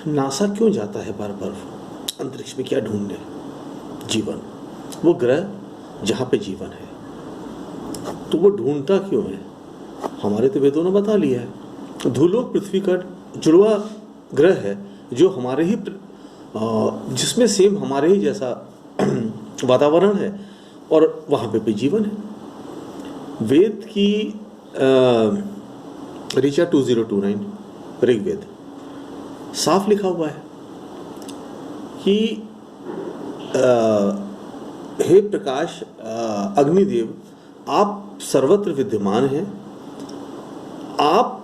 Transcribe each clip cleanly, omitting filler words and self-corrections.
NASA क्यों जाता है बार बार अंतरिक्ष में, क्या ढूंढने? जीवन, वो ग्रह जहाँ पे जीवन है, तो वो ढूंढता क्यों है? हमारे तो वेदों ने बता लिया है। धूलोक पृथ्वी का जुड़वा ग्रह है, जो हमारे ही जिसमें सेम हमारे ही जैसा वातावरण है, और वहाँ पे भी जीवन है। वेद की ऋचा 2029 ऋग्वेद साफ लिखा हुआ है कि हे प्रकाश अग्निदेव, आप सर्वत्र विद्यमान हैं, आप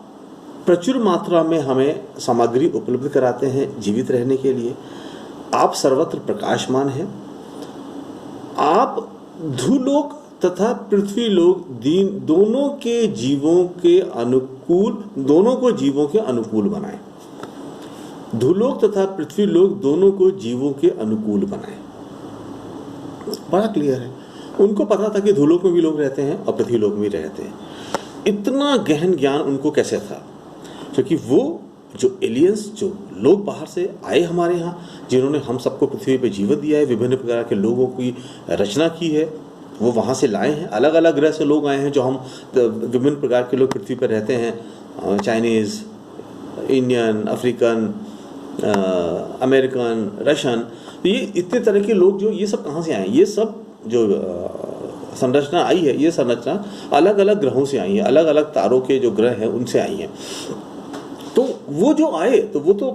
प्रचुर मात्रा में हमें सामग्री उपलब्ध कराते हैं जीवित रहने के लिए, आप सर्वत्र प्रकाशमान हैं, आप धूलोक तथा पृथ्वी लोक दोनों के जीवों के अनुकूल, दोनों को जीवों के अनुकूल बनाएं। धूलोक तथा पृथ्वी लोक दोनों को जीवों के अनुकूल बनाएं। बड़ा क्लियर है। उनको पता था कि धूलोक में भी लोग रहते हैं और पृथ्वी लोक में भी रहते हैं। इतना गहन ज्ञान उनको कैसे था? क्योंकि वो जो एलियंस, जो लोग बाहर से आए हमारे यहाँ, जिन्होंने हम सबको पृथ्वी पे जीवन दिया है, विभिन्न प्रकार के लोगों की रचना की है, वो वहाँ से लाए हैं। अलग अलग ग्रह से लोग आए हैं, जो हम विभिन्न प्रकार के लोग पृथ्वी पर रहते हैं, Chinese, Indian, African, American, Russian. तो ये इतने तरह के लोग, जो ये सब कहाँ से आए? ये सब जो संरचना आई है, ये संरचना अलग अलग ग्रहों से आई है, अलग अलग तारों के जो ग्रह हैं उनसे आई हैं। तो वो जो आए, तो वो तो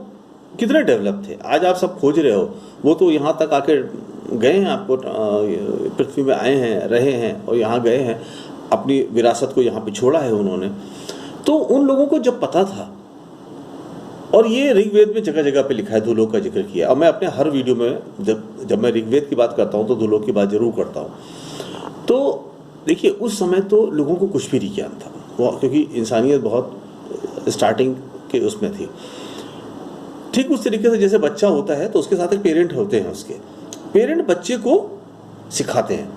कितने डेवलप थे। आज आप सब खोज रहे हो, वो तो यहाँ तक आके गए हैं, आपको पृथ्वी में आए हैं, रहे हैं और यहाँ गए हैं, अपनी विरासत को यहाँ पे छोड़ा है उन्होंने। तो उन लोगों को जब पता था, और ये ऋग्वेद में जगह जगह पे लिखा है, धूलोक का जिक्र किया। और मैं अपने हर वीडियो में जब मैं ऋग्वेद की बात करता हूँ तो धूलोक की बात जरूर करता हूँ। तो देखिए, उस समय तो लोगों को कुछ भी नहीं ज्ञान था, क्योंकि इंसानियत बहुत स्टार्टिंग के उसमें थी। ठीक उस तरीके से जैसे बच्चा होता है तो उसके साथ एक पेरेंट होते हैं, उसके पेरेंट बच्चे को सिखाते हैं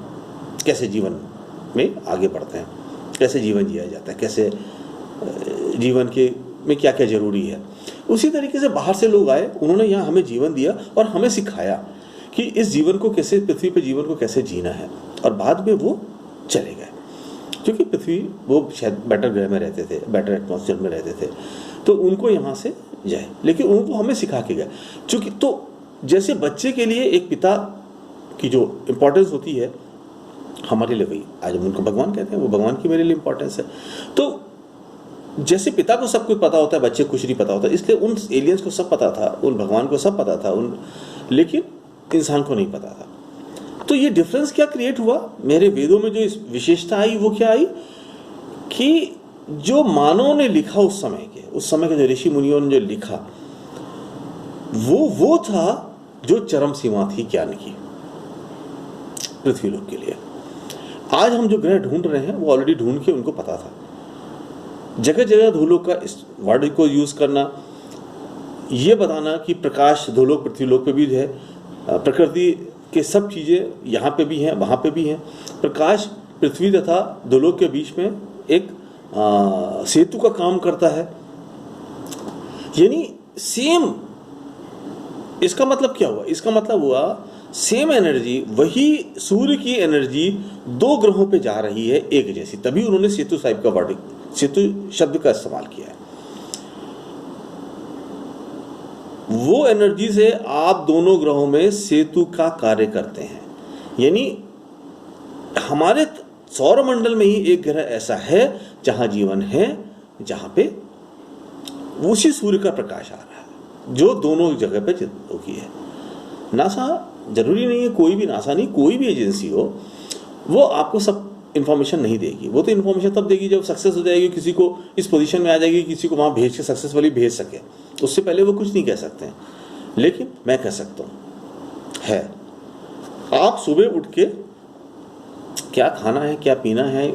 कैसे जीवन में आगे बढ़ते हैं, कैसे जीवन जिया जाता है, कैसे जीवन के में क्या क्या जरूरी है। उसी तरीके से बाहर से लोग आए, उन्होंने यहाँ हमें जीवन दिया और हमें सिखाया कि इस जीवन को कैसे, पृथ्वी पे जीवन को कैसे जीना है। और बाद में वो चले गए, क्योंकि पृथ्वी वो शायद बेटर ग्रह में रहते थे, बेटर एटमॉस्फेयर में रहते थे, तो उनको यहाँ से जाए, लेकिन वो हमें सिखा के गए। चूँकि तो जैसे बच्चे के लिए एक पिता की जो इम्पोर्टेंस होती है, हमारे लिए वही आज हम उनको भगवान कहते हैं, वो भगवान की मेरे लिए इम्पोर्टेंस है। तो जैसे पिता को सब कुछ पता होता है, बच्चे को कुछ नहीं पता होता, इसलिए उन एलियंस को सब पता था, उन भगवान को सब पता था, लेकिन इंसान को नहीं पता था। तो ये डिफरेंस क्या क्रिएट हुआ? मेरे वेदों में जो इस विशेषता आई, वो क्या आई कि जो मानव ने लिखा उस समय के जो ऋषि मुनियों ने जो लिखा, वो था जो चरम सीमा थी ज्ञान की पृथ्वी लोक के लिए। आज हम जो ग्रह ढूंढ रहे हैं, वो ऑलरेडी ढूंढ के उनको पता था। जगह जगह धूलोक का इस वर्ड को यूज करना, ये बताना कि प्रकाश धूलोक पृथ्वी लोक पे भी है, प्रकृति के सब चीजें यहाँ पे भी हैं, वहाँ पे भी हैं। प्रकाश पृथ्वी तथा धूलोक के बीच में एक सेतु का काम करता है, यानी सेम। इसका मतलब क्या हुआ? इसका मतलब हुआ सेम एनर्जी, वही सूर्य की एनर्जी दो ग्रहों पे जा रही है एक जैसी। तभी उन्होंने सेतु साहिब का वर्ड, सेतु शब्द का इस्तेमाल किया है। वो एनर्जी से आप दोनों ग्रहों में सेतु का कार्य करते हैं, यानी हमारे सौरमंडल में ही एक ग्रह ऐसा है जहां जीवन है, जहां पे उसी सूर्य का प्रकाश आ रहा है, जो दोनों जगह पे की है। नासा जरूरी नहीं है, कोई भी नासा नहीं, कोई भी एजेंसी हो, वो आपको सब इन्फॉर्मेशन नहीं देगी। वो तो इन्फॉर्मेशन तब देगी जब सक्सेस हो जाएगी, किसी को इस पोजीशन में आ जाएगी, किसी को वहां भेज के सक्सेसफुली भेज सके। उससे पहले वो कुछ नहीं कह सकते हैं। लेकिन मैं कह सकता हूं है, आप सुबह उठ के क्या खाना है, क्या पीना है,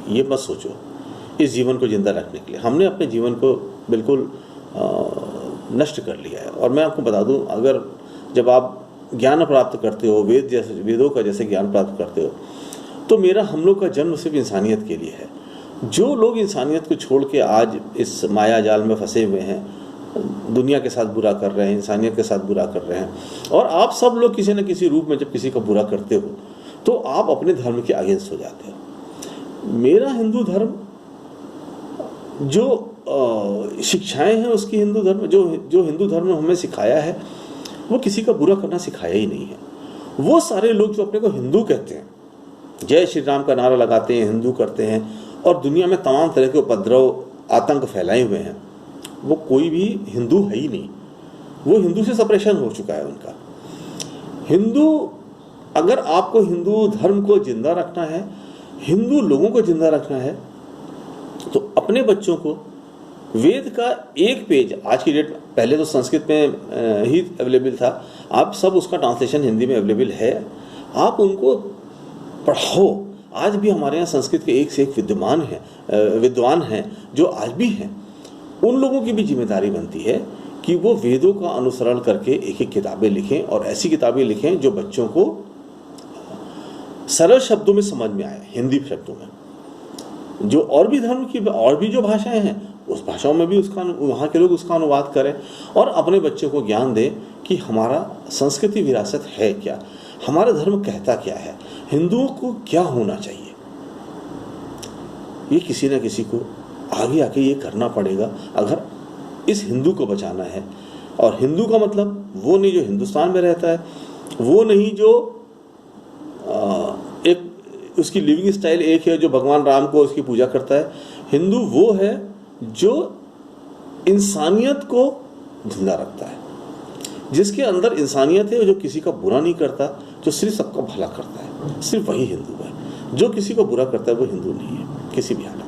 ये मत सोचो इस जीवन को जिंदा रखने के लिए। हमने अपने जीवन को बिल्कुल नष्ट कर लिया है। और मैं आपको बता दूं, अगर जब आप ज्ञान प्राप्त करते हो, वेदों का जैसे ज्ञान प्राप्त करते हो, तो मेरा हम लोग का जन्म सिर्फ इंसानियत के लिए है। जो लोग इंसानियत को छोड़ के आज इस माया जाल में फंसे हुए हैं, दुनिया के साथ बुरा कर रहे हैं, इंसानियत के साथ बुरा कर रहे हैं। और आप सब लोग किसी न किसी रूप में जब किसी का बुरा करते हो तो आप अपने धर्म के अगेंस्ट हो जाते हो। मेरा हिंदू धर्म जो शिक्षाएं हैं उसकी, हिंदू धर्म जो हिंदू धर्म ने हमें सिखाया है वो किसी का बुरा करना सिखाया ही नहीं है। वो सारे लोग जो अपने को हिंदू कहते हैं, जय श्री राम का नारा लगाते हैं, हिंदू करते हैं और दुनिया में तमाम तरह के उपद्रव आतंक फैलाए हुए हैं, वो कोई भी हिंदू है ही नहीं। वो हिंदू से सेपरेशन हो चुका है उनका। हिंदू, अगर आपको हिंदू धर्म को जिंदा रखना है, हिंदू लोगों को जिंदा रखना है, तो अपने बच्चों को वेद का एक पेज, आज की डेट, पहले तो संस्कृत में ही अवेलेबल था, आप सब उसका ट्रांसलेशन हिंदी में अवेलेबल है, आप उनको पढ़ाओ। आज भी हमारे यहाँ संस्कृत के एक से एक विद्वान हैं जो आज भी हैं। उन लोगों की भी जिम्मेदारी बनती है कि वो वेदों का अनुसरण करके एक एक किताबें लिखें और ऐसी किताबें लिखें जो बच्चों को सरल शब्दों में समझ में आए, हिंदी शब्दों में। जो और भी धर्म की और भी जो भाषाएं हैं उस भाषाओं में भी उसका, वहाँ के लोग उसका अनुवाद करें और अपने बच्चों को ज्ञान दें कि हमारा संस्कृति विरासत है क्या, हमारा धर्म कहता क्या है, हिंदुओं को क्या होना चाहिए। ये किसी न किसी को आगे आके ये करना पड़ेगा अगर इस हिंदू को बचाना है। और हिंदू का मतलब वो नहीं जो हिंदुस्तान में रहता है, वो नहीं जो एक उसकी लिविंग स्टाइल एक है जो भगवान राम को उसकी पूजा करता है। हिंदू वो है जो इंसानियत को जिंदा रखता है, जिसके अंदर इंसानियत है, जो किसी का बुरा नहीं करता, जो सिर्फ सबका भला करता है, सिर्फ वही हिंदू है। जो किसी को बुरा करता है वो हिंदू नहीं है किसी भी हाल में।